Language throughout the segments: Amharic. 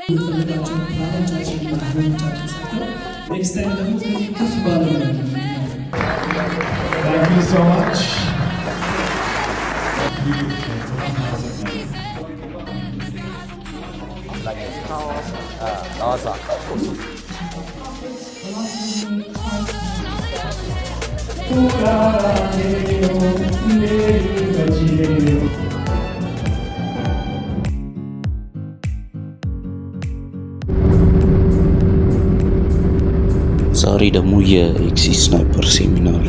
Next time, thank you so much. Awesome. ዛሬ ደግሞ የኤክሲ ስናይፐር ሴሚናር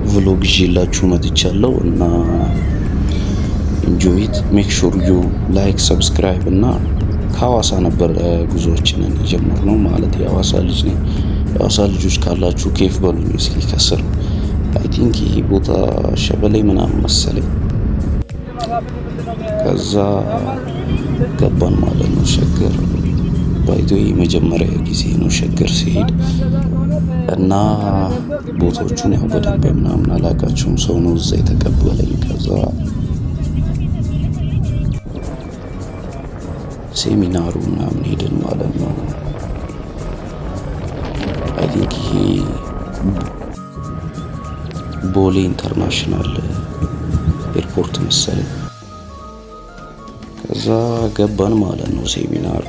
ቭሎግ ይዤላችሁ መጥቻለሁ እና ኢንጆይት ሜክ ሹር ዩ ላይክ ሰብስክራይብ እና ከሐዋሳ ነበር ጉዞዎችንን የጀመርነው ማለት የሐዋሳ ልጅ ነኝ። የሐዋሳ ልጆች ካላችሁ ኬፍ በሉኝ እስኪ ከስር አይ ቲንክ ይሄ ቦታ ሸበሌ ምናምን መሰለኝ። ከዛ ገባን ማለት ነው ሸገር። ባይቶ የመጀመሪያ ጊዜ ነው ሸገር ሲሄድ እና ቦታዎቹን ያው በደንብ ምናምን አላውቃቸውም። ሰው ነው እዛ የተቀበለኝ። ከዛ ሴሚናሩ ምናምን ሄድን ማለት ነው። አይ ቲንክ ይሄ ቦሌ ኢንተርናሽናል ኤርፖርት መሰለኝ። ከዛ ገባን ማለት ነው ሴሚናር።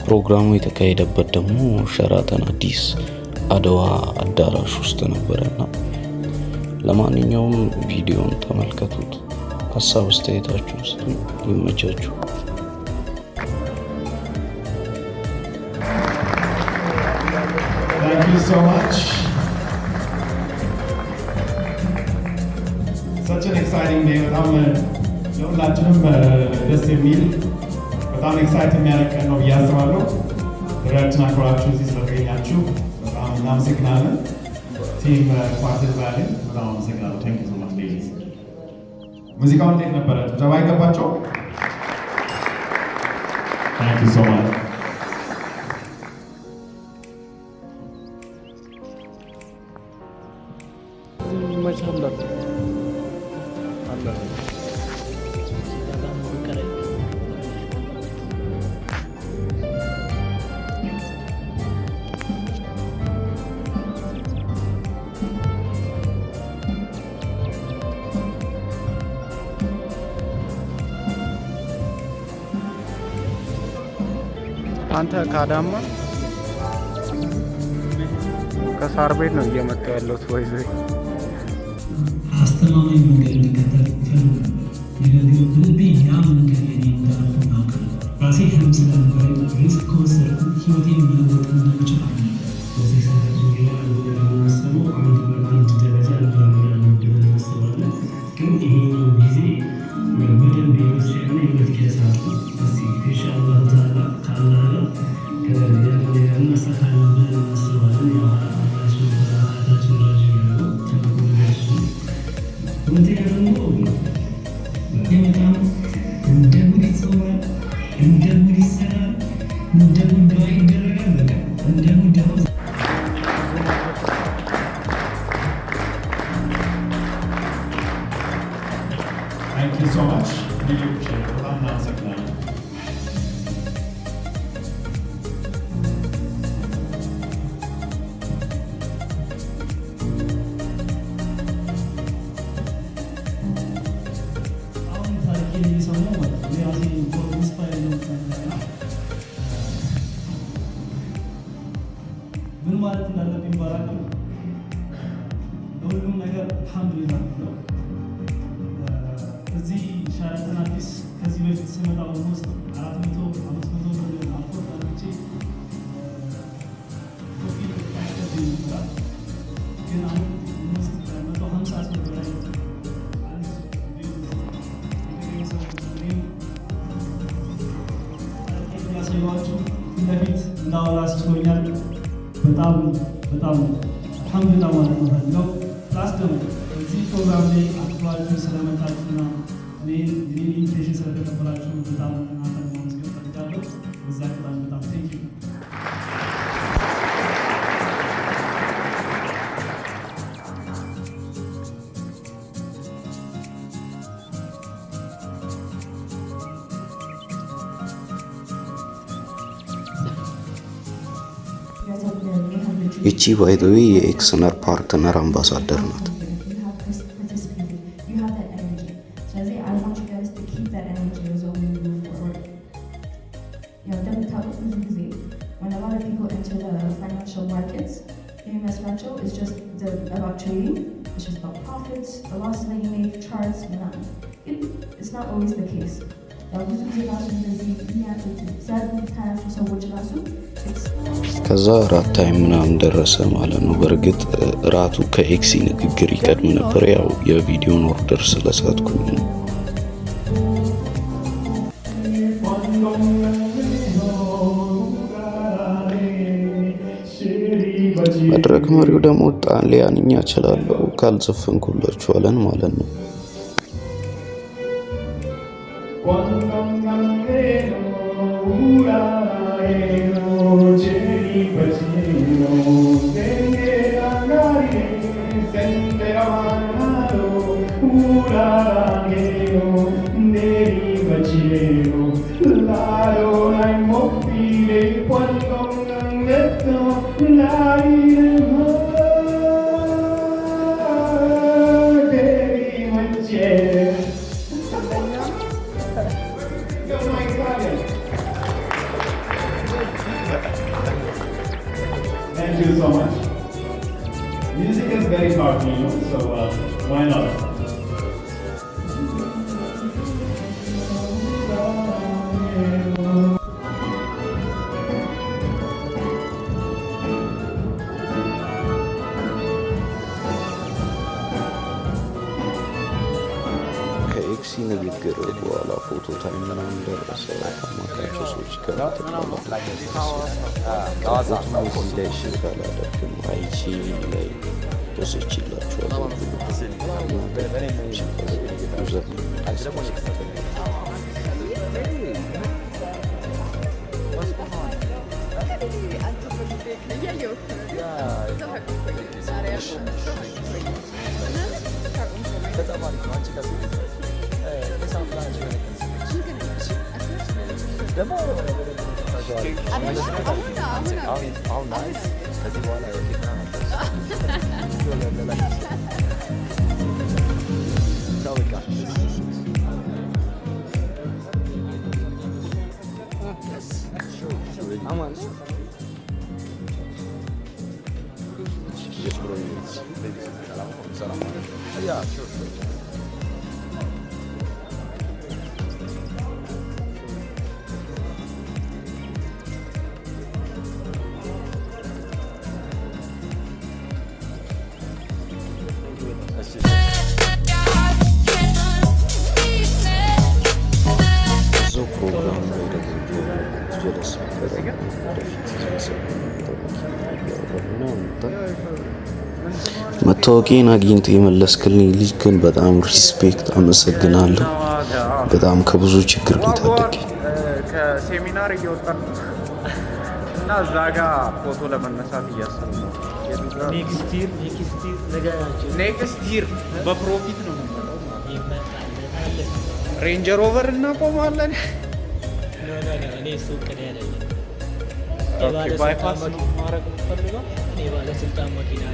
ፕሮግራሙ የተካሄደበት ደግሞ ሸራተን አዲስ አድዋ አዳራሽ ውስጥ ነበረና ለማንኛውም ቪዲዮን ተመልከቱት። ሀሳብ አስተያየታችሁ ውስጥ ይመቻችሁ። Thank you so much. Such an exciting day. በጣም ለሁላችንም ደስ የሚል በጣም ኤክሳይት የሚያደርግ ቀን ነው ብዬ አስባለሁ። ጥሪያችን አክብራችሁ እዚህ ስለተገኛችሁ በጣም እናመሰግናለን። ቲም ኳርተር ቫሊን በጣም አመሰግናለሁ። ታንክ ዩ ሶ ማች ሌዲስ። ሙዚቃው እንዴት ነበረ? ጭብጨባ አይገባቸው? ታንክ ዩ ሶ ማች። አንተ ካዳማ ከሳር ቤት ነው እየመጣ ያለው ወይዘ አስተማማኝ መንገድ እንዲከተል ፈልጉ ነበር። ነገር ግን ልቤ ያ መንገድ የኔ እንዳልሆነ አውቃለሁ። ራሴ ህልም ስለነበረ ሪስክ ከወሰድኩ ህይወቴን መለወጥ እንደምችል አምናለሁ። በዚህ ሰዓት ዙሪያ እንደምናስበው አንድ ደረጃ እንደምናስበው እናስባለን። ግን ይሄኛው ጊዜ በደንብ የወሰነ የህይወት ኪሳት ነው። እዚህ ኢንሻአላህ ተዓላ ካላህ እናሳካለን ብለን እናስባለን። ያው አላችን በራታችን ራጅ ያለው ተመኮለሽ ሁለተኛ ደግሞ በጣም እንደ ጉድ ይጾማል፣ እንደ ጉድ ይሰራል፣ እንደ ጉድ ዱዓ ይደረጋል። በቃ እንደ ጉድ ነው። Thank you so much. Really appreciate it. በጣም እናመሰግናለን። ምን ማለት እንዳለብኝ ባላውቅም ለሁሉም ነገር አልሐምዱሊላህ ነው። እዚህ ሸራተን አዲስ ከዚህ በፊት ስመጣ ውስጥ 400-500 ብር አልፎት አልቼ ኮፊ ታሽከብኝ ይችላል። ግን አሁን ውስጥ 150 ሰው በላይ ያሳየኋችሁ ፊት ለፊት እንዳወራ አስችሎኛል። በጣም አልሐምዱሊላህ ማለት ነው። ፕላስ ደግሞ እዚህ ፕሮግራም ላይ አክብራችሁ ስለመጣችሁና እኔን ኢንቪቴሽን ስለተቀበላችሁ በጣም እናንተን ማመስገን እፈልጋለሁ። በዛ በጣም ቴንክ ዩ። ይቺ ባይዘዌ የኤክስነር ፓርትነር አምባሳደር ናት። ከዛ ራት ታይም ምናምን ደረሰ ማለት ነው። በእርግጥ ራቱ ከኤክሲ ንግግር ይቀድም ነበር፣ ያው የቪዲዮን ኦርደር ስለሳትኩኝ ነው። መድረክ መሪው ደግሞ ጣሊያንኛ እችላለሁ ካልዘፈንኩላችሁ አለን ማለት ነው። Thank you so much. Music is very powerful, you know, so why not? ከኤክሲ ንግግር በኋላ ፎቶ ታይም ምናምን ደረሰ። ከማውቃቸው ሰዎች ጋር እዚህ ላይ ሽር አላደርግም። አይቺ ላይ ደስችላችኋል። Yeah, sure. መታወቂያን አግኝቶ የመለስክልኝ ልጅ ግን በጣም ሪስፔክት አመሰግናለሁ። በጣም ከብዙ ችግር ታደገኝ። ከሴሚናር እየወጣን እና እዛ ጋር ፎቶ ለመነሳት እያሰብን ነው። ኔክስት ይር በፕሮፊት ነው ሬንጀር ኦቨር እናቆማለን። ባይፓስ ማድረግ ፈልገው ባለስልጣን መኪና